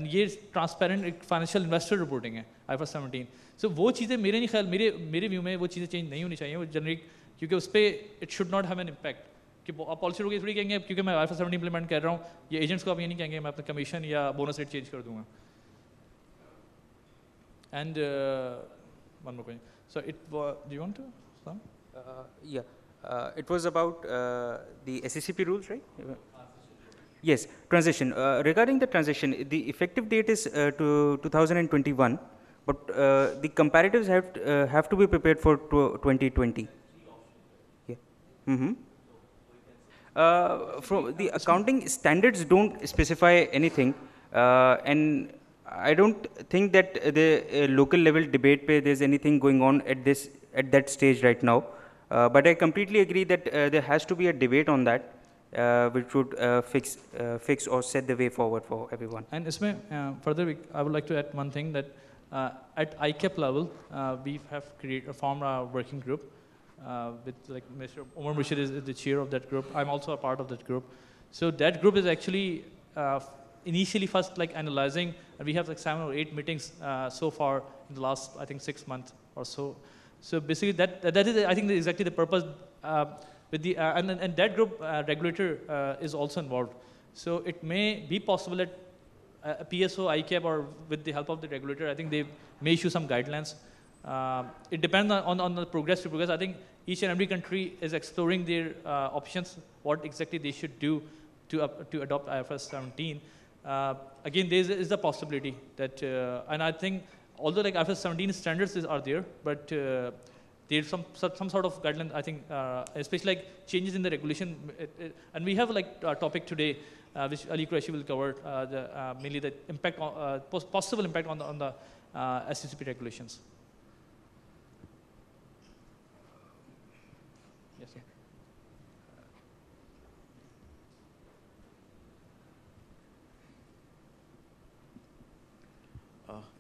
ये transparent financial investor reporting है IFRS 17. सो वो चीज़ें मेरे नहीं ख्याल मेरे व्यू में वो चीज़ें चेंज नहीं होनी चाहिए, वो जनरिक, क्योंकि उस पर it should not have an impact कि पॉलिसी लोग थोड़ी कहेंगे क्योंकि मैं IFRS 17 इंप्लीमेंट कर रहा हूँ, ये एजेंट्स को आप ये नहीं कहेंगे मैं अपना कमीशन या बोनस रेट चेंज कर दूंगा. And one more question, so it do you want to sum? It was about the SECP rules, right? Yes, transition. Regarding the transition, the effective date is to 2021, but the comparatives have to be prepared for 2020. Yeah. From the accounting standards don't specify anything, and I don't think that the local level debate pe there's anything going on at that stage right now. But I completely agree that there has to be a debate on that, which would fix or set the way forward for everyone. And isme further, I would like to add one thing that at ICAP level, we have formed a working group with like Mr. Umar Mushir is the chair of that group. I'm also a part of that group. So that group is actually initially first like analyzing, and we have like 7 or 8 meetings so far in the last, I think, 6 months or so. So basically that is, I think, exactly the purpose with the, and that group regulator is also involved. So it may be possible that a PSO, ICAP, or with the help of the regulator, I think they may issue some guidelines. It depends on the progress to progress. I think each and every country is exploring their options, what exactly they should do to adopt IFRS 17. Again, there is the possibility that, and I think, although like IFRS 17 standards are there, but there's some sort of guideline, I think, especially like changes in the regulation. And we have like a topic today, which Ali Qureshi will cover, mainly the impact, possible impact on the SCCP regulations. Yes, sir.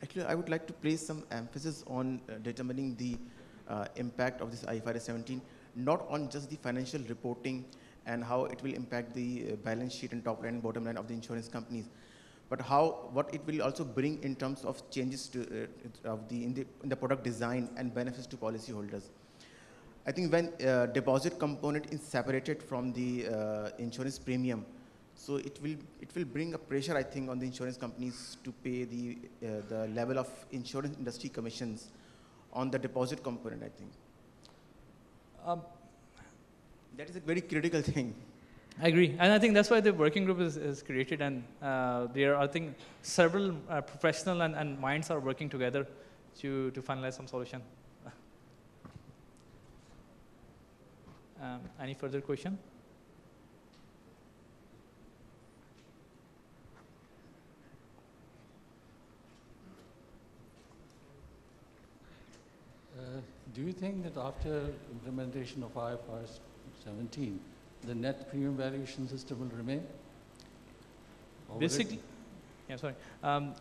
Actually, I would like to place some emphasis on determining the impact of this IFRS 17, not on just the financial reporting and how it will impact the balance sheet and top line and bottom line of the insurance companies, but what it will also bring in terms of changes to in the product design and benefits to policyholders. I think when deposit component is separated from the insurance premium, so it will bring a pressure, I think, on the insurance companies to pay the level of insurance industry commissions on the deposit component, I think. That is a very critical thing. I agree, and I think that's why the working group is created, and there are, I think, several professional and minds are working together to finalize some solution. Any further question? Do you think that after implementation of IFRS 17, the net premium valuation system will remain? Basically, yeah, sorry.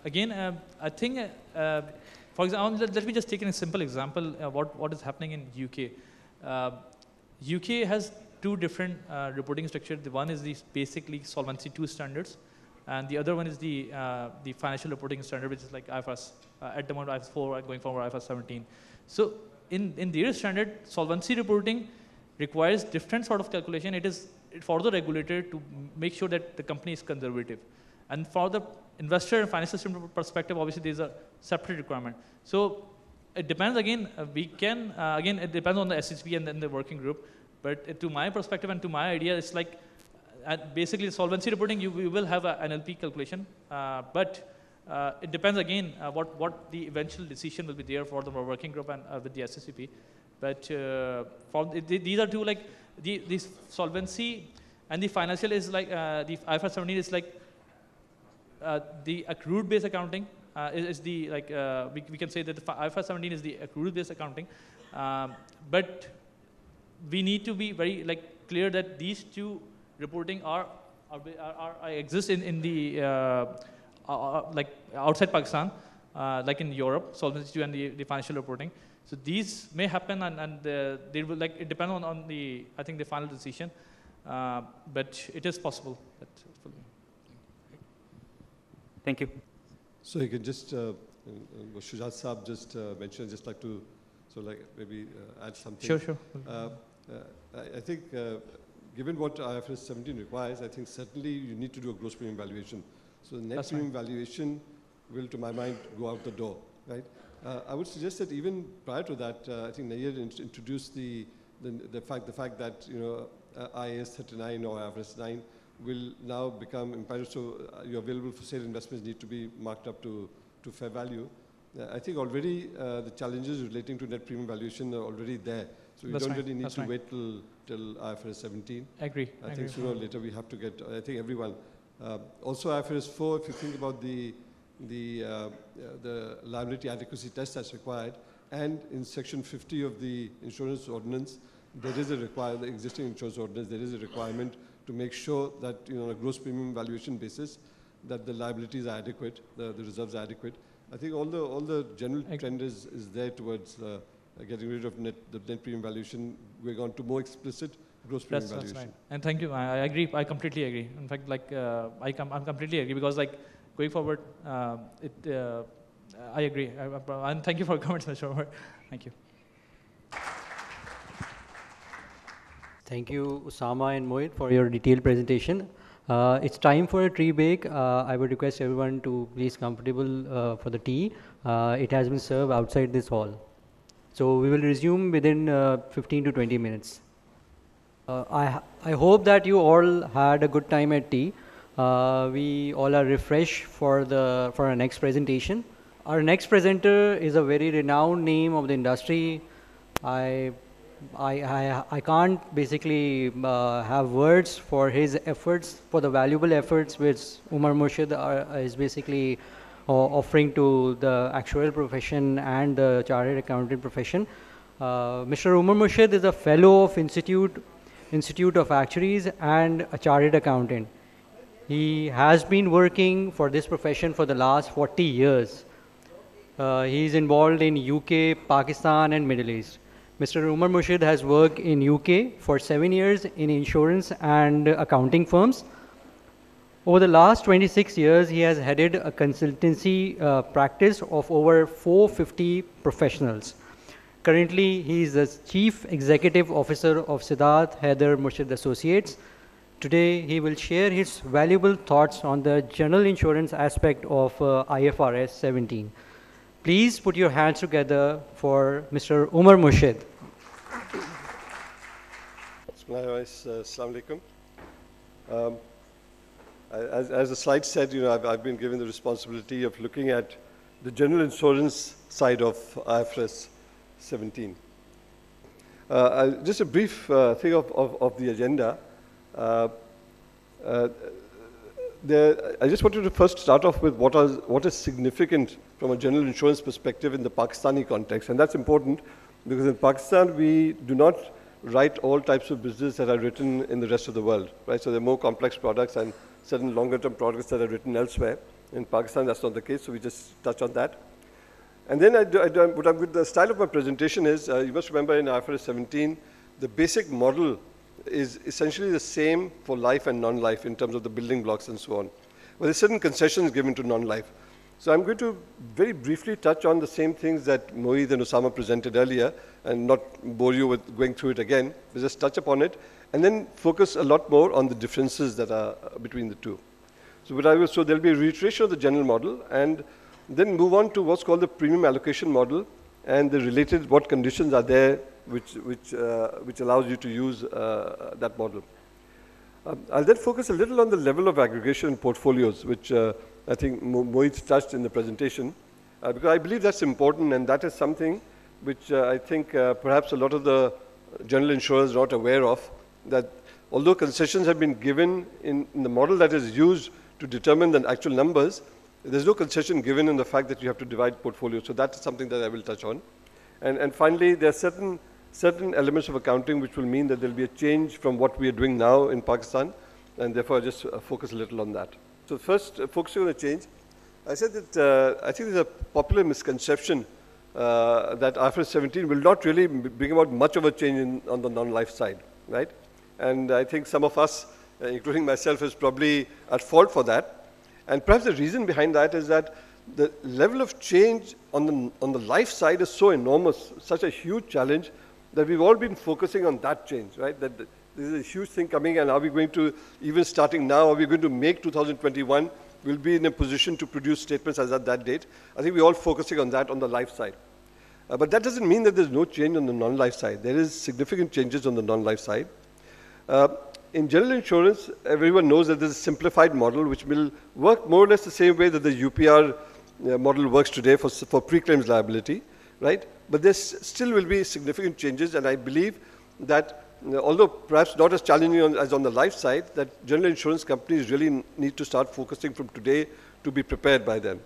Again, I think, for example, let me just take a simple example. What is happening in UK? UK has two different reporting structures. The one is the basically Solvency II standards, and the other one is the financial reporting standard, which is like IFRS at the moment IFRS 4, going forward IFRS 17. So in their standard, solvency reporting requires different sort of calculation. It is for the regulator to make sure that the company is conservative, and for the investor and financial system perspective, obviously there is a separate requirement. So it depends again. We can again, it depends on the SHP and then the working group. But to my perspective and to my idea, it's like basically solvency reporting. You will have an NLP calculation, but it depends again what the eventual decision will be there for the working group and with the SCCP. But these are two, like the solvency and the financial is like the IFRS 17 is like the accrued based accounting is the like we can say that the IFRS 17 is the accrued based accounting, but we need to be very like clear that these two reporting are exist in the like outside Pakistan, like in Europe, Solvency II and the financial reporting. So these may happen, and they will like it depends on the I think the final decision, but it is possible. Thank you. So you can just, what Shujat Saab just mentioned, I'd just like to maybe add something. Sure, sure. I think given what IFRS 17 requires, I think certainly you need to do a gross premium valuation. So the net premium valuation will, to my mind, go out the door, right? I would suggest that even prior to that, I think Nayyar introduced the fact that, you know, IAS 39 or IFRS 9 will now become imperative. So your available for sale investments need to be marked up to fair value. I think already the challenges relating to net premium valuation are already there. So you don't really need to wait till IFRS 17. I agree. I think sooner or later we have to get, I think everyone. Also IFRS 4, if you think about the liability adequacy test that's required, and in section 50 of the insurance ordinance, there is a the existing insurance ordinance, there is a requirement to make sure that, you know, on a gross premium valuation basis, that the liabilities are adequate, the reserves are adequate. I think all the general trend is there towards getting rid of the net premium valuation, going on to more explicit gross premium valuation. That's right. And thank you. I agree. I completely agree. In fact, like I'm completely agree, because like going forward, I agree. And thank you for your comments, Mr. Umar. Thank you. Thank you, Usama and Mohit, for your detailed presentation. It's time for a tea break. I would request everyone to please comfortable for the tea. It has been served outside this hall. So we will resume within 15 to 20 minutes. I hope that you all had a good time at tea. We all are refreshed for our next presentation. Our next presenter is a very renowned name of the industry. I can't basically have words for his efforts, for the valuable efforts which Umar Murshid is basically offering to the actuarial profession and the chartered accountant profession. Mr. Umar Murshid is a fellow of Institute of Actuaries and a chartered accountant. He has been working for this profession for the last 40 years. He is involved in UK, Pakistan and Middle East. Mr. Umar Murshid has worked in UK for 7 years in insurance and accounting firms. Over the last 26 years, he has headed a consultancy practice of over 450 professionals. Currently, he is the Chief Executive Officer of Siddharth Haider Murshid Associates. Today, he will share his valuable thoughts on the general insurance aspect of IFRS 17. Please put your hands together for Mr. Umar Murshid. Assalamu alaikum. As the slide said, you know, I've been given the responsibility of looking at the general insurance side of IFRS 17. Just a brief thing of the agenda. I just wanted to first start off with what is significant from a general insurance perspective in the Pakistani context. And that's important because in Pakistan, we do not write all types of business that are written in the rest of the world, right? So there are more complex products and certain longer-term products that are written elsewhere. In Pakistan, that's not the case, so we just touch on that. And then with the style of my presentation is, you must remember in IFRS 17, the basic model is essentially the same for life and non-life in terms of the building blocks and so on. But there's certain concessions given to non-life. So I'm going to very briefly touch on the same things that Mohit and Usama presented earlier and not bore you with going through it again, but just touch upon it and then focus a lot more on the differences that are between the two. So there'll be a reiteration of the general model and then move on to what's called the premium allocation model and the related what conditions are there which allows you to use that model. I'll then focus a little on the level of aggregation in portfolios, which I think Mohit touched in the presentation, because I believe that's important and that is something which I think perhaps a lot of the general insurers are not aware of, that although concessions have been given in the model that is used to determine the actual numbers, there's no concession given in the fact that you have to divide portfolios. So that's something that I will touch on. And finally, there are certain elements of accounting which will mean that there'll be a change from what we are doing now in Pakistan, and therefore I just focus a little on that. So first, focusing on the change, I said that I think there's a popular misconception that IFRS 17 will not really bring about much of a change on the non-life side, right? And I think some of us, including myself, is probably at fault for that. And perhaps the reason behind that is that the level of change on the life side is so enormous, such a huge challenge, that we've all been focusing on that change, right? That this is a huge thing coming, and are we going to, even starting now, are we going to make 2021, we'll be in a position to produce statements as at that date? I think we're all focusing on that on the life side. But that doesn't mean that there's no change on the non-life side. There is significant changes on the non-life side. In general insurance, everyone knows that there's a simplified model which will work more or less the same way that the UPR model works today for pre-claims liability, right? But there still will be significant changes, and I believe that although perhaps not as challenging as on the life side, that general insurance companies really need to start focusing from today to be prepared by then.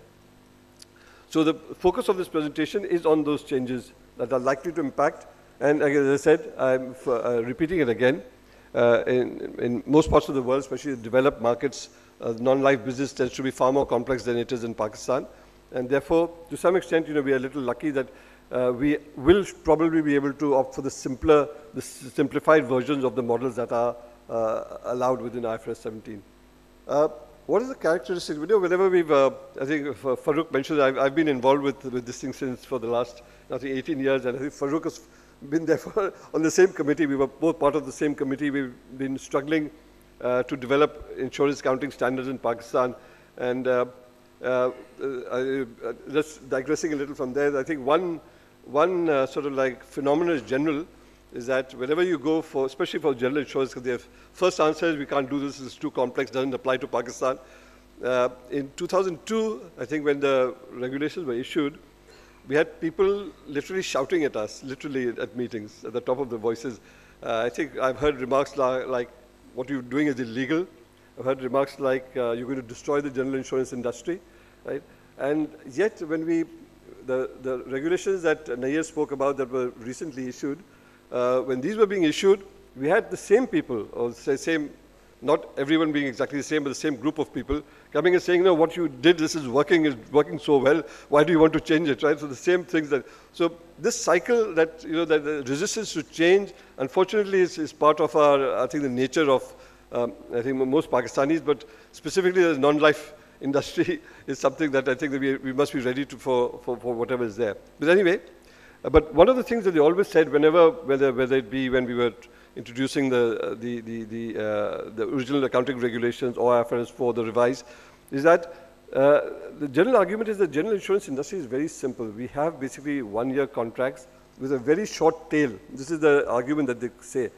So the focus of this presentation is on those changes that are likely to impact, and as I said, I'm repeating it again, in most parts of the world, especially the developed markets, non-life business tends to be far more complex than it is in Pakistan, and therefore, to some extent, we are a little lucky that we will probably be able to opt for the simplified versions of the models that are allowed within IFRS 17. What is the characteristic? Whenever we've, I think Farooq mentioned, I've been involved with this thing since for the last, I think, 18 years, and I think Farooq has been there on the same committee. We were both part of the same committee. We've been struggling to develop insurance accounting standards in Pakistan, and just digressing a little from there, I think one sort of like phenomenon is general, is that whenever you go for, especially for general insurance, because their first answer is we can't do this, it's too complex, doesn't apply to Pakistan. In 2002, I think when the regulations were issued, we had people literally shouting at us, literally at meetings, at the top of their voices. I think I've heard remarks like, what you're doing is illegal. I've heard remarks like, you're going to destroy the general insurance industry, right? And yet, when the regulations that Nair spoke about that were recently issued, when these were being issued, we had the same people, or same, not everyone being exactly the same, but the same group of people coming and saying, no, what you did, this is working so well, why do you want to change it, right? So the same things that, so this cycle that, that the resistance to change, unfortunately, is part of our, I think, the nature of, I think, most Pakistanis, but specifically the non-life industry is something that I think that we must be ready for whatever is there. But anyway, but one of the things that they always said whether it be when we were introducing the original accounting regulations or IFRS 4, the revised, is that the general argument is that the general insurance industry is very simple. We have basically one-year contracts with a very short tail. This is the argument that they say,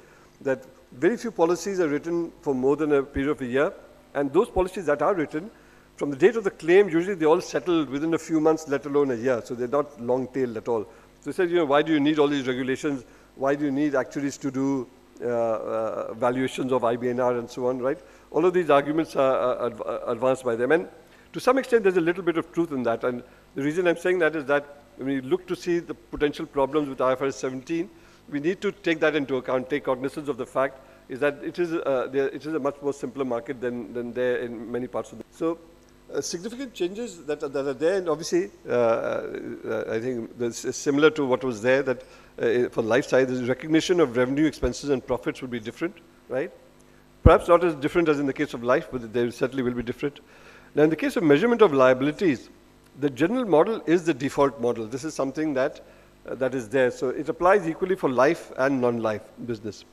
that very few policies are written for more than a period of a year, and those policies that are written, from the date of the claim, usually they all settle within a few months, let alone a year, so they're not long-tailed at all. So they said, why do you need all these regulations? Why do you need actuaries to do valuations of IBNR and so on, right? All of these arguments are advanced by them. And to some extent, there's a little bit of truth in that. And the reason I'm saying that is that when we look to see the potential problems with IFRS 17, we need to take that into account, take cognizance of the fact is that it is a much more simpler market than there in many parts of the world. So significant changes that are there, and obviously, I think this is similar to what was there, that for life side, the recognition of revenue, expenses, and profits will be different, right? Perhaps not as different as in the case of life, but they certainly will be different. Now, in the case of measurement of liabilities, the general model is the default model. This is something that is there. So it applies equally for life and non-life business.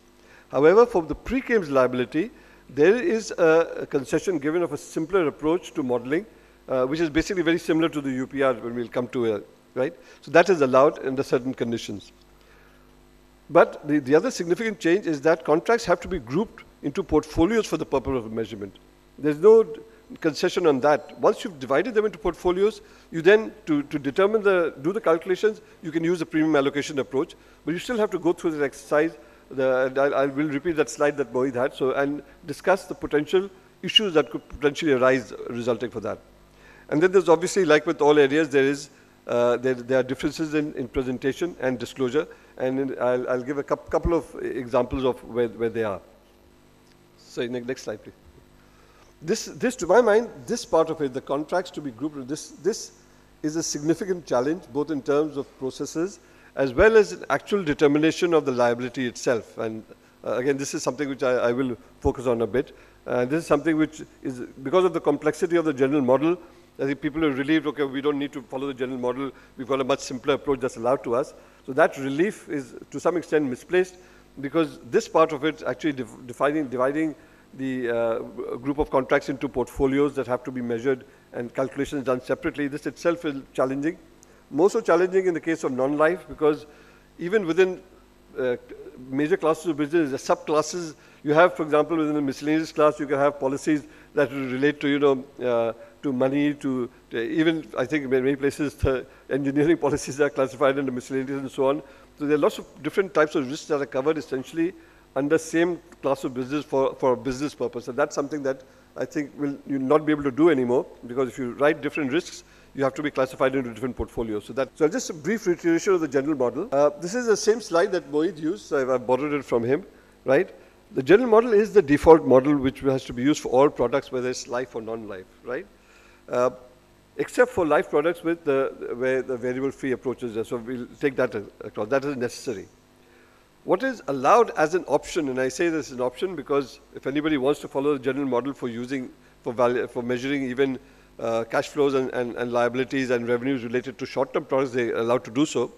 However, for the pre-claims liability, there is a concession given of a simpler approach to modeling, which is basically very similar to the UPR when we'll come to it, right? So that is allowed under certain conditions. But the other significant change is that contracts have to be grouped into portfolios for the purpose of measurement. There's no concession on that. Once you've divided them into portfolios, you then, to determine do the calculations, you can use the premium allocation approach, but you still have to go through this exercise. I will repeat that slide that Mohit had, and discuss the potential issues that could potentially arise resulting for that. And then there's obviously, like with all areas, there are differences in presentation and disclosure, and I'll give a couple of examples of where they are. So next slide, please. This, to my mind, this part of it, the contracts to be grouped, this is a significant challenge, both in terms of processes as well as actual determination of the liability itself. And again, this is something which I will focus on a bit. This is something which is, because of the complexity of the general model, I think people are relieved, okay, we don't need to follow the general model. We've got a much simpler approach that's allowed to us. So that relief is to some extent misplaced because this part of it actually dividing the group of contracts into portfolios that have to be measured and calculations done separately. This itself is challenging. More so challenging in the case of non-life because even within major classes of business, the subclasses you have, for example, within the miscellaneous class, you can have policies that relate to, to money, to even, I think in many places, the engineering policies are classified under miscellaneous and so on. So there are lots of different types of risks that are covered essentially under same class of business for a business purpose. And that's something that I think you'll not be able to do anymore because if you write different risks, you have to be classified into different portfolios. So just a brief reiteration of the general model. This is the same slide that Mohit used, so I've borrowed it from him, right? The general model is the default model which has to be used for all products, whether it's life or non-life, right? Except for life products where the variable fee approaches there. So we'll take that across. That is necessary. What is allowed as an option, and I say this is an option because if anybody wants to follow the general model for measuring even cash flows and liabilities and revenues related to short-term products, they're allowed to do so.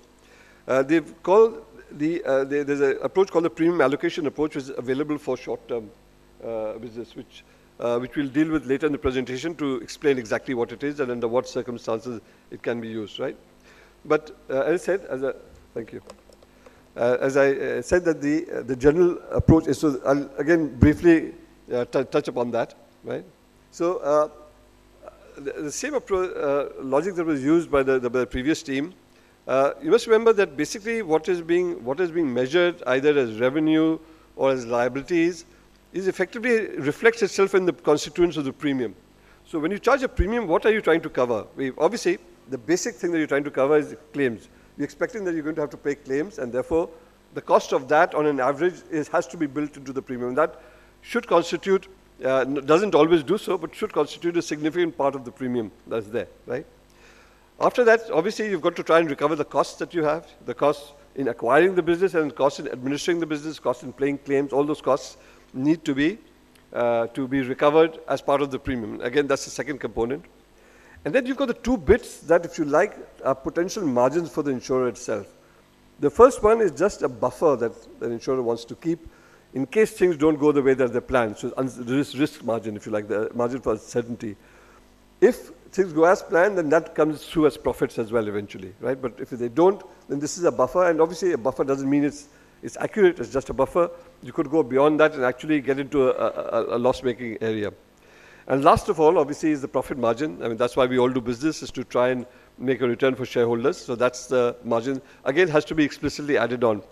They've called there's an approach called the premium allocation approach, which is available for short-term business, which we'll deal with later in the presentation to explain exactly what it is and under what circumstances it can be used, right? But as I said, thank you. As I said that the general approach is, so I'll again briefly touch upon that, right? So the same approach, logic that was used by the previous team, you must remember that basically what is being measured either as revenue or as liabilities is effectively reflects itself in the constituents of the premium. So when you charge a premium, what are you trying to cover? Obviously, the basic thing that you're trying to cover is claims. You're expecting that you're going to have to pay claims, and therefore the cost of that on an average has to be built into the premium. That should constitute, doesn't always do so, but should constitute a significant part of the premium that's there, right? After that, obviously, you've got to try and recover the costs that you have, the costs in acquiring the business and costs in administering the business, costs in paying claims, all those costs need to be recovered as part of the premium. Again, that's the second component. And then you've got the two bits that, if you like, are potential margins for the insurer itself. The first one is just a buffer that the insurer wants to keep in case things don't go the way that they're planned. So this risk margin, if you like, the margin for uncertainty. If things go as planned, then that comes through as profits as well eventually, right? But if they don't, then this is a buffer, and obviously a buffer doesn't mean it's accurate, it's just a buffer. You could go beyond that and actually get into a loss-making area. And last of all, obviously, is the profit margin. I mean, that's why we all do business, is to try and make a return for shareholders. So that's the margin. Again, has to be explicitly added on.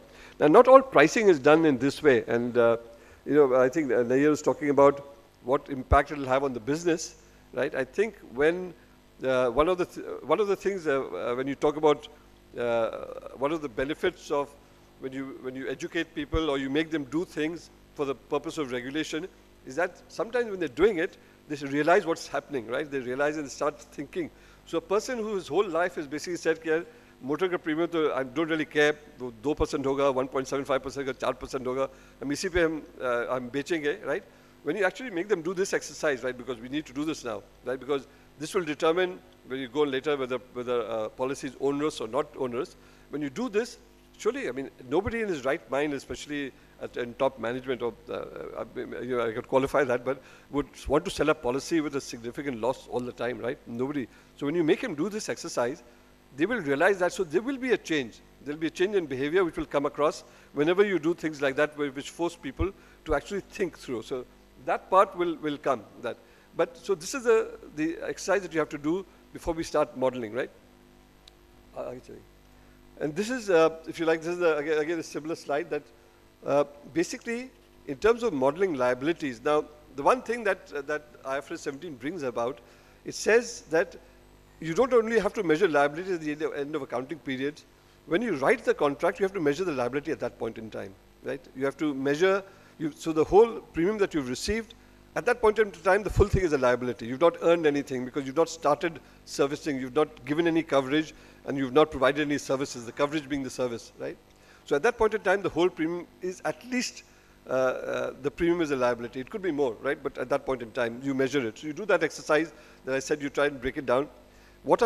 Now, not all pricing is done in this way. And, I think Nair was talking about what impact it will have on the business, right? I think when one of the things when you talk about one of the benefits of when you educate people or you make them do things for the purpose of regulation is that sometimes when they're doing it, they realize what's happening, right? They realize and start thinking. So a person whose whole life is basically said, motor ka premium to I don't really care, 2% hoga, 1.75% ka 4% hoga, and isi pe hum bechenge, right? When you actually make them do this exercise, right? Because we need to do this now, right? Because this will determine when you go later whether policy is onerous or not onerous. When you do this, surely, I mean, nobody in his right mind, especially in top management, of I could qualify that, but would want to sell a policy with a significant loss all the time, right? Nobody. So when you make him do this exercise, they will realize that. So there will be a change. There will be a change in behavior which will come across whenever you do things like that, which force people to actually think through. So that part will come. But so this is the exercise that you have to do before we start modeling, right? And this is, if you like, this is again a similar slide that basically, in terms of modeling liabilities, now the one thing that IFRS 17 brings about, it says that you don't only have to measure liabilities at the end of accounting periods. When you write the contract, you have to measure the liability at that point in time, right? You have to measure, so the whole premium that you've received, at that point in time, the full thing is a liability. You've not earned anything because you've not started servicing, you've not given any coverage, and you've not provided any services, the coverage being the service, right? So at that point in time, the whole premium is at least the premium is a liability. It could be more, right? But at that point in time, you measure it. So you do that exercise that I said, you try and break it down. What